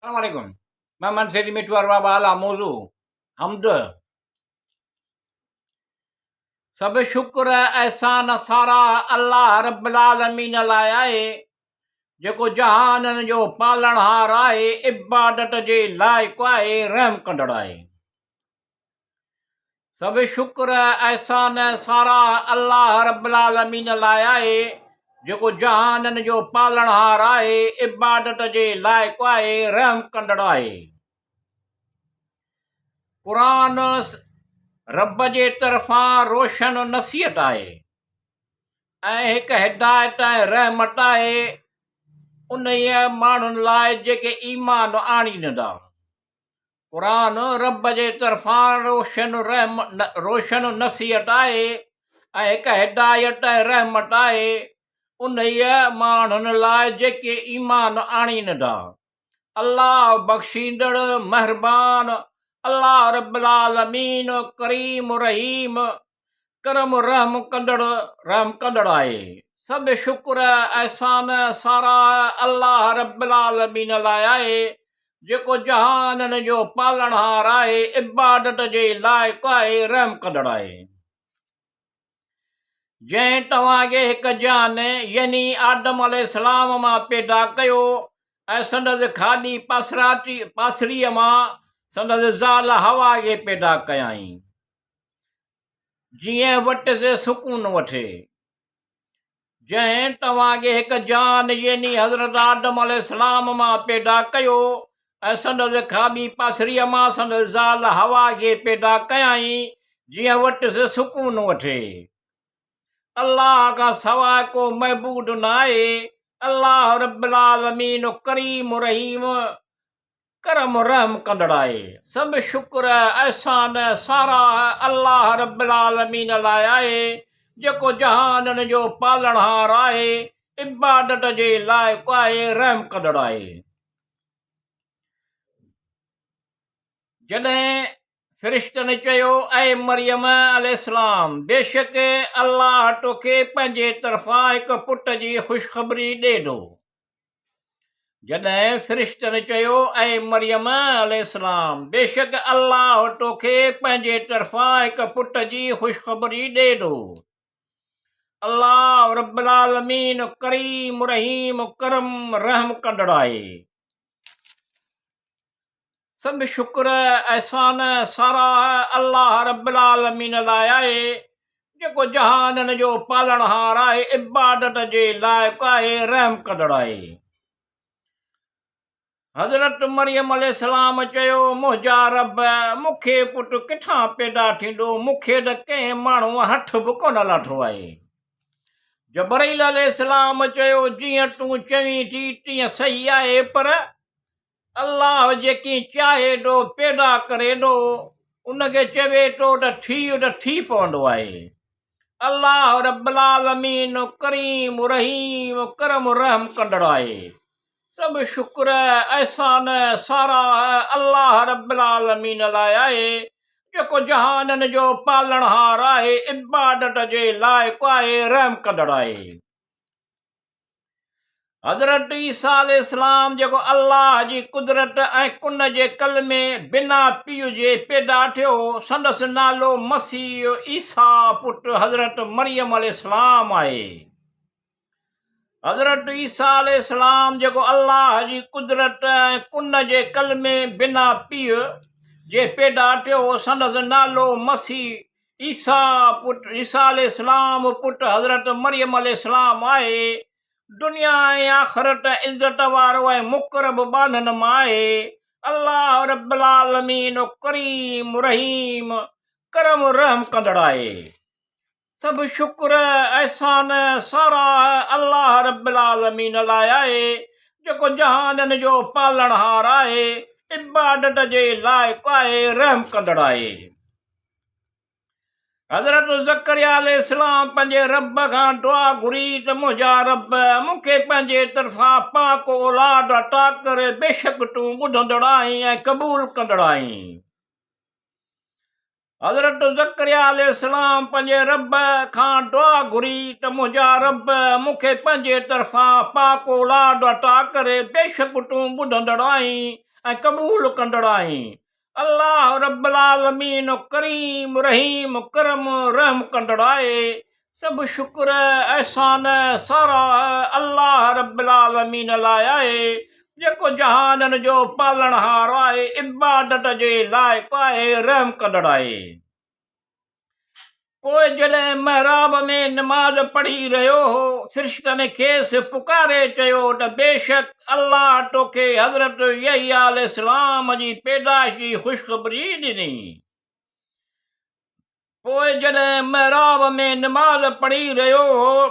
Assalamualaikum. Maman sedi metuar bala mauzu. हमद सब शुक्र एहसान सारा अल्लाह रब्बुल आलमीन लाइ आहे जेको जहाननि जो पालणहार आहे इबादत जे लाइक़ु आहे रहम कंदड़ आहे सब शुक्र एहसान सारा अल्लाह रब्बुल आलमीन लाइ आहे जेको जहाननि जो पालणहार आहे इबादत जे लाइक़ु आहे रहम कंदड़ आहे क़ुरान रब जे तरफ़ां रोशन नसीहत आहे ऐं हिकु हिदायत ऐं रहमत आहे उन माण्हुनि लाइ जेके ईमान आणींदा क़ुरान रब जे तरफ़ां रोशन नसीहत आहे ऐं हिकु हिदायत ऐं रहमत आहे उन माण्हुनि लाइ जेके ईमान आणींदा अल्लाह बख़्शींदड़ महिरबान अल्लाह रब्बुल आलमीन करीम रहीम करम रहम कंदड़ आहे सब शुक्र एहसान सारा अल्लाह रब्बुल आलमीन लाइ आहे जेको जहाननि जो पालणहार आहे इबादत जे लाइक़ु आहे रहम कंदड़ आहे जंहिं तव्हांखे हिकु जान यानी आदम अलैहिस्सलाम मां पैदा कयो ऐं संदसि खाधी पासरीअ मां संदसि ज़ाल हवा खे पैदा कयाई जीअं वटि से सुकून वठे जंहिं तव्हांखे हिकु जान यानी हज़रत आदम अलैहिस्सलाम मां पैदा कयो ऐं संदसि खाधी पासरीअ मां संदसि ज़ाल हवा खे पैदा कयाई जीअं वटि से सुकून वठे अल्लाह खां सवाइ को महबूद न आहे अल्लाह रब्बुल आलमीन करीम रहीम करम रहम कंदड़ आहे सब शुक्र एहसान सारा अल्लाह रब्बुल आलमीन लाइ आहे जेको जहाननि जो पालणहार आहे इबादत जे लाइक़ु आहे रहम कंदड़ आहे जॾहिं फ़रिश्तनि चयो ऐं मरियम अलैहिस्सलाम बेशक अल्लाह तोखे पंहिंजे तरफ़ां हिकु पुट जी ख़ुशख़बरी ॾे थो जॾहिं फ़रिश्तनि चयो ऐं मरियम अलैहिस्सलाम बेशक अल्लाह तोखे पंहिंजे तरफ़ां हिकु पुट जी ख़ुशख़बरी ॾे थो अल्लाह रब्बुल आलमीन करीम रहीम करम रहम कंदड़ आहे सब शुक्र एहसान सारा अल्लाह रब्बुल आलमीन लाइ आहे जेको जहाननि जो पालणहार आहे इबादत जे लाइक़ु आहे रहम कंदड़ आहे हज़रत मरियम अलैहिस्सलाम चयो मुंहिंजा रब मूंखे पुटु किथां पैदा थींदो मूंखे त कंहिं माण्हूअ हथ बि कोन लाथो आहे जबरील अलैहिस्सलाम चयो जीअं तूं चवीं थी तीअं सही आहे पर अल्लाह जेकी चाहे थो पैदा करे थो उनखे चवे थो त थी पवंदो आहे अल्लाह रब्बुल आलमीन करीम रहीम करम रहम कंदड़ आहे सब शुक्र एहसान सारा अल्लाह रब्बुल आलमीन लाइ आहे जेको जहाननि जो पालणहार आहे इबादत जे लाइक़ु आहे रहम कंदड़ आहे हज़रत ईसा अलैहिस्सलाम जेको अल्लाह जी कुदरत ऐं कुन जे कलमे बिना पीउ जे पैदा थियो संदसि नालो मसीह ईसा पुटु हज़रत मरियम अलैहिस्सलाम आहे हज़रत ईसा अलैहिस्सलाम जेको अल्लाह जी कुदरत ऐं कुन जे कलमे बिना पीउ जे पैदा थियो संदसि नालो मसीह ईसा अलैहिस्सलाम पुटु हज़रत मरियम अलैहिस्सलाम आहे दुनिया ऐं आख़िरत इज़त वारो ऐं मुक़रब बाननि मां आहे अल्लाह रब्बुल आलमीन करीम रहीम करम रहम कंदड़ आहे सब शुक्र एहसान सारा अल्लाह रब्बुल आलमीन लाइ आहे जेको जहाननि जो पालणहार आहे इबादत जे लाइक़ु आहे रहम कंदड़ आहे हज़रत ज़करिया अलैहिस्सलाम पंहिंजे रब खां दुआ घुरी त मुंहिंजा रब मूंखे पंहिंजे तरफ़ां पाक औलाद अता करे बेशक तूं ॿुधंदड़ आहीं ऐं क़बूल कंदड़ आहीं हज़रत ज़करिया अलैहिस्सलाम पंहिंजे रब खां दुआ घुरी त मुंहिंजा रब मूंखे पंहिंजे तरफ़ां पाक औलाद अता करे बेशक तूं ॿुधंदड़ आहीं ऐं क़बूल कंदड़ आहीं। अल्लाह रब्बुल आलमीन करीम रहीम करम रहम कंदड़ आहे। सभु शुक्र अहसान सारा अल्लाह रब्बुल आलमीन लाइ आहे, जेको जहाननि जो पालणहार आहे, इबादत जे लाइक़ु आहे, रहम कंदड़ आहे। पोइ जॾहिं महराब में नमाज़ पढ़ी रहियो हो, फ़िरिश्तनि खेसि पुकारे चयो त बेशक अल्लाह तोखे हज़रत यहया अलैहिस्सलाम जी पैदाइश जी ख़ुशख़बरी ॾिनी। पोइ जॾहिं महराब में नमाज़ पढ़ी रहियो हो,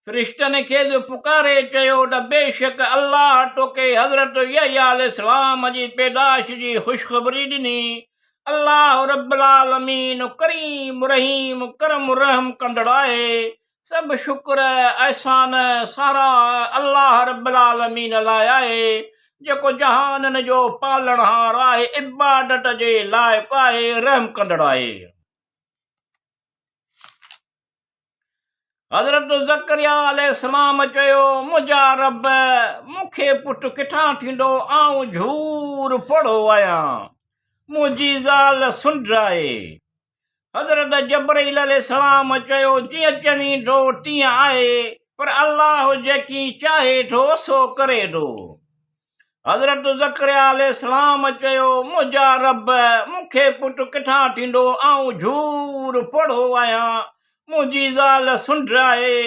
फ़िरिश्तनि खेसि पुकारे चयो त बेशक अल्लाह तोखे हज़रत यहया अलैहिस्सलाम जी पैदाइश जी ख़ुशख़बरी ॾिनी। अल्लाह रब्बुल आलमीन करीम रहीम करम रहम कंदड़ आहे। सभु शुक्र अहसान सारा अल्लाह रब्बुल आलमीन लाइ आहे, जेको जहाननि जो पालणहार आहे, इबादत जे लाइक़ु आहे, रहम कंदड़ आहे। हज़रत ज़करिया अलैहिस्सलाम चयो, मुंहिंजा रब, मूंखे पुटु किथां थींदो, आऊं झूर पढ़ो आहियां, मुंहिंजी ज़ाल सुंड आहे। हज़रत जबरील अलैहिस्सलाम चयो, जीअं चवीं थो तीअं आहे, पर अल्लाह जेकी चाहे थो सो करे थो। हज़रत ज़करिया अलैहिस्सलाम चयो, मुंहिंजा रब, मूंखे पुटु किथां थींदो, आऊं झूर पढ़ो आहियां, मुंहिंजी ज़ाल सुंड आहे।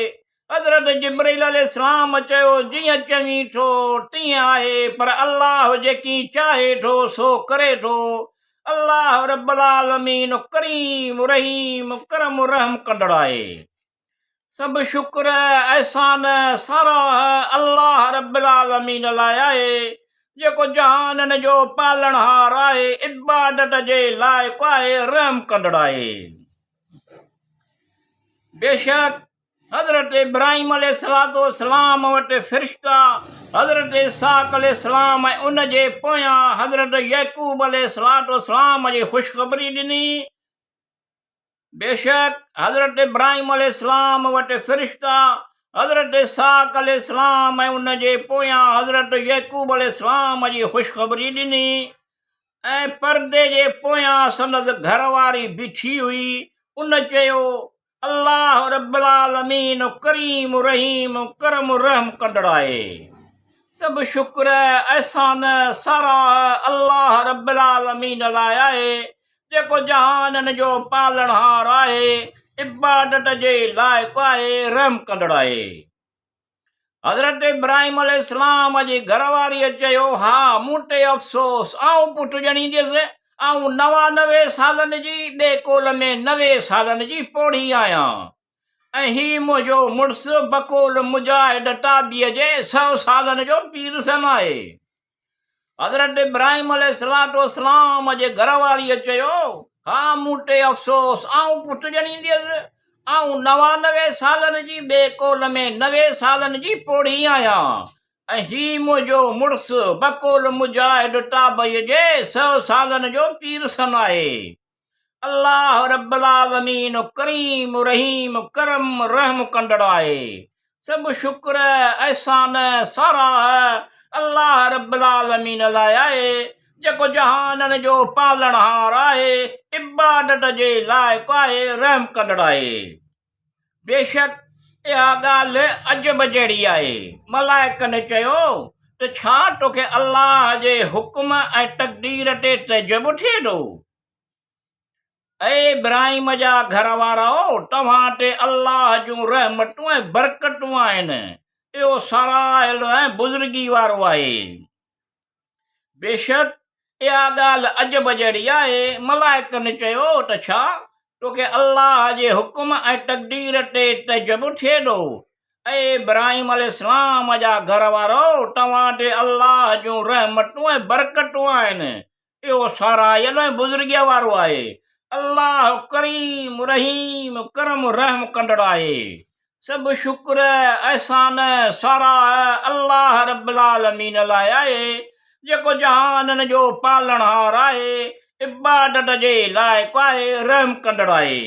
हज़रत जिब्रील अलैहिस्सलाम चयो, जीअं चवीं थो तीअं आहे, पर अल्लाह जेकी चाहे थो सो करे थो। अल्लाह रब्बुल आलमीन करीम रहीम करम रहम कंदड़ आहे। सभु शुक्र अहसान सारा अल्लाह रब्बुल आलमीन लाइ आहे, जेको जहाननि जो पालणहार आहे, इबादत जे लाइक़ु आहे, रहम कंदड़ आहे। बेशक हज़रत इब्राहिम अलैहिस्सलाम वटि फ़िरिश्ता हज़रत इसहाक़ अलैहिस्सलाम ऐं उन जे पोयां हज़रत याक़ूब अलैहिस्सलाम जी ख़ुशख़बरी ॾिनी। बेशक हज़रत इब्राहिम अलैहिस्सलाम वटि फ़िरिश्ता हज़रत इसहाक़ अलैहिस्सलाम ऐं उन जे पोयां हज़रत याक़ूब अलैहिस्सलाम जी ख़ुशख़बरी ॾिनी। ऐं पर्दे जे पोयां संदसि घरवारी बीठी हुई। उन चयो, अल्लाह रब्बुल आलमीन करीम रहीम करम रहम कंदड़ आहे। सभु शुक्र अहसान सारा अल्लाह रब्बुल आलमीन लाइ आहे, जेको जहाननि जो पालणहार आहे, इबादत जे लाइक़ु आहे, रहम कंदड़ आहे। हज़रत इब्राहिम अलैहिस्सलाम जी घरवारीअ चयो, हा मूं ते अफ़सोस, आऊं पुटु ॼणी ॾिस, आऊं 99 सालनि जी ॿिए कोल में 90 सालनि जी पोढ़ी आहियां, ऐं हीउ मुंहिंजो मुड़ुसु बकोल मुजाहिद ताबीअ जे 100 सालनि जो पीर सन आहे। हज़रत इब्राहिम अलैहिस्सलाम जे घरवारीअ चयो, हा मूं ते अफ़सोस, आऊं पुटु ॼणी ॾिस, आऊं 99 सालनि जी ॿिए कोल में 90 सालनि जी पोढ़ी आहियां, ऐं हीउ मुंहिंजो मुड़ुसु बकोल मुजाहिद ताबीअ जे 100 सालनि जो पीर सन आहे। अल्लाह रब्बुल आलमीन करीम रहीम करम रहम कंदड़ आहे। सभु शुक्र अहसान सारा अल्लाह रब्बुल आलमीन लाइ आहे, जेको जहाननि जो पालणहार आहे, इबादत जे लाइक़ु आहे, रहम कंदड़ आहे। बेशक इहा ॻाल्हि अजब जहिड़ी आहे। मलाइकनि चयो त छा तोखे अल्लाह जे हुकुम ऐं तक़दीर ते तजब थिए थो? ऐं इब्राहिम जा घर वाराओ, तव्हां ते अल्लाह जूं रहमतूं ऐं बरकतूं आहिनि, इहो सरायल ऐं बुज़ुर्गी वारो आहे। बेशक इहा ॻाल्हि अजब जहिड़ी आहे। मलाइकनि चयो त छा तोखे अल्लाह जे हुकुम ऐं तक़दीर ते तजब थिए थो? ऐं इब्राहिम अलैहिस्सलाम जा घर वारो, तव्हां ते अल्लाह जूं रहमतूं ऐं बरकतूं आहिनि, इहो सरायल ऐं बुज़ुर्गीअ वारो आहे। अल्लाह करीम रहीम करम रहम कंदड़ आहे। सभु शुक्र अहसान सारा अल्लाह रब्बुल आलमीन लाइ आहे, जेको जहाननि जो पालणहार आहे, इबादत जे लाइक़ु आहे, रहम कंदड़ आहे।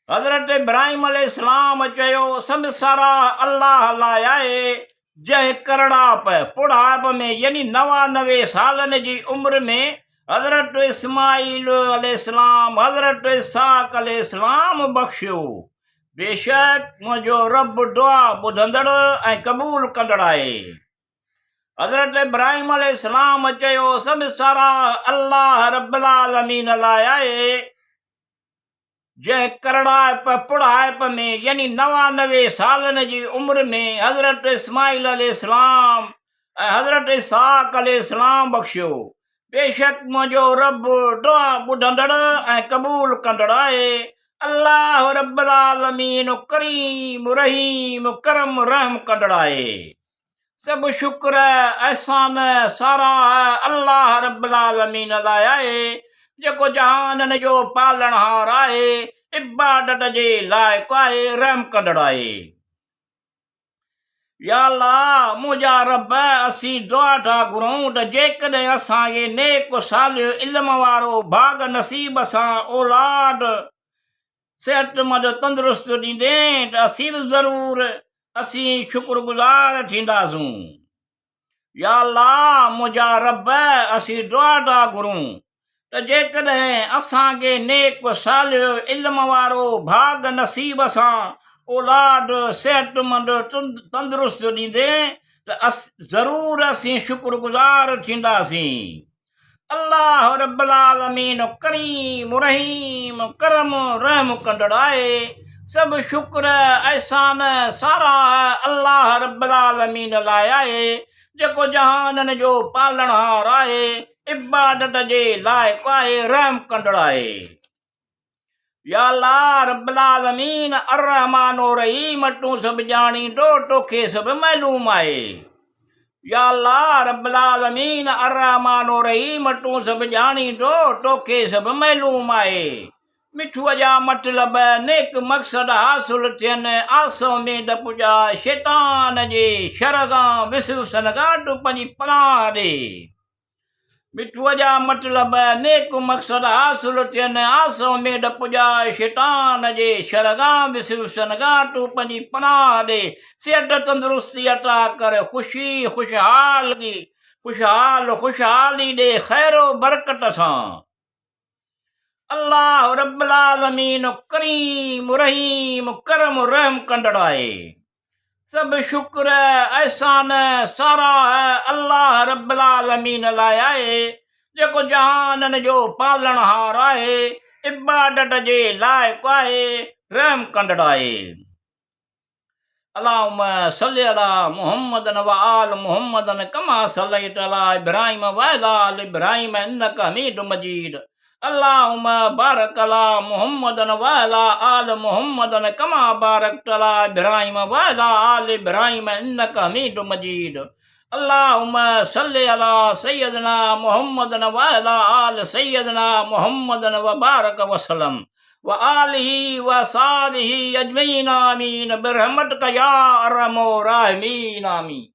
हज़रत इब्राहिम अलैहिस्सलाम चयो, सभु सारा अल्लाह लाइ आहे, जंहिं करड़ाप पुढ़ाप में यानी 99 सालनि जी उमिरि में हज़रत इस्माईल अलैहिस्सलाम हज़रत इसहाक़ अलैहिस्सलाम बख़्शियो। बेशक मुंहिंजो रब दुआ ॿुधंदड़ ऐं क़बूल कंदड़ आहे। हज़रत इब्राहिम अलैहिस्सलाम चयो सभु सारा अल्लाह रब्बुल आलमीन लाइ आहे, जंहिं करड़ाप पुढ़ाप में यानी 99 सालनि जी उमिरि में हज़रत इस्माईल अलैहिस्सलाम ऐं हज़रत इसहाक़ अलैहिस्सलाम बख़्शियो। बेशक मुंहिंजो रब दुआ ॿुधंदड़ ऐं क़बूल कंदड़ आहे। अल्लाह रब्बुल आलमीन करीम रहीम करम रहम कंदड़ आहे। सभु शुक्र एहसान सारा अल्लाह रब्बुल आलमीन लाइ आहे, जेको जहाननि जो पालणहार आहे, इबादत जे लाइक़ु आहे, रहम कंदड़ आहे। या अल्लाह मुंहिंजा रब, असीं दुआ था घुरूं त जेकॾहिं असांखे नेक सालियो इल्म वारो भाग नसीब सां औलाद सिहतमंद तंदुरुस्त ॾींदे त असीं बि ज़रूरु असीं शुक्रगुज़ार थींदासूं। या अल्लाह मुंहिंजा रब, असीं दुआ था घुरूं त जेकॾहिं असांखे नेक सालियो इल्म वारो भाग नसीब सां औलाद सिहतमंद तंदुरुस्त ॾींदे त ज़रूरु असीं शुक्रगुज़ार थींदासीं। अल्लाह रब्बुल आलमीन करीम रहीम करम रहम कंदड़ आहे। सभु शुक्र एहसान सारा अल्लाह रब्बुल आलमीन लाइ आहे, जेको जहाननि जो पालणहार आहे, इबादत जे लाइक़ु आहे, रहम कंदड़ आहे। या अल्लाह रब्बुल आलमीन अर्रहमान रहीम, तूं सभु ॼाणींदो, तोखे सभु मालूम आहे। या अल्लाह रब्बुल आलमीन अर्रहमान रहीम, तूं सभु ॼाणींदो, तोखे सभु मालूम आहे। मिठूअ जा मतिलब नेक मक़सद हासिल थियनि, आसो में न पुॼा, शैतान जे शर खां विसवसन खां तूं पंहिंजी पनाह ॾे। मिठूअ जा मतिलब नेक मक़सद हासिल थियनि, आसो में न पुॼा, शैतान जे शर खां विसवसन खां तूं पंहिंजी पनाह ॾे। सिहत तंदुरुस्ती अता कर, ख़ुशी ख़ुशहाली ॾे ख़ैरो बरकत सां। अल्लाह रब्बुल आलमीन करीम रहीम करम रहम कंदड़ आहे। सभु शुक्र एहसान सारा अल्लाह रब्बुल आलमीन लाइ आहे, जेको जहाननि जो पालणहार आहे, इबादत जे लाइक़ु आहे, रहम कंदड़ आहे। अल्लाहुम्मा सल्लि अला मुहम्मदन व आल मुहम्मदन कमा सल्लैता अला इब्राहीम व अला आलि इब्राहीम इन्नका हमीदुम मजीद। अल्लाहुम्मा बारिक अला मुहम्मदन व अला आल मुहम्मदन कमा बारकता अला इब्राहीम व अला आलि इब्राहीम इन्नका हमीदुम मजीद। अल्लाहुम्मा सल्लि अला सय्यदना मुहम्मदन व अला आल सय्यदना मुहम्मदन व बारक वसल्लम व आलिही व साहबिही अजमईन आमीन बिरहमतिक या अरहमर राहिमीन आमीन।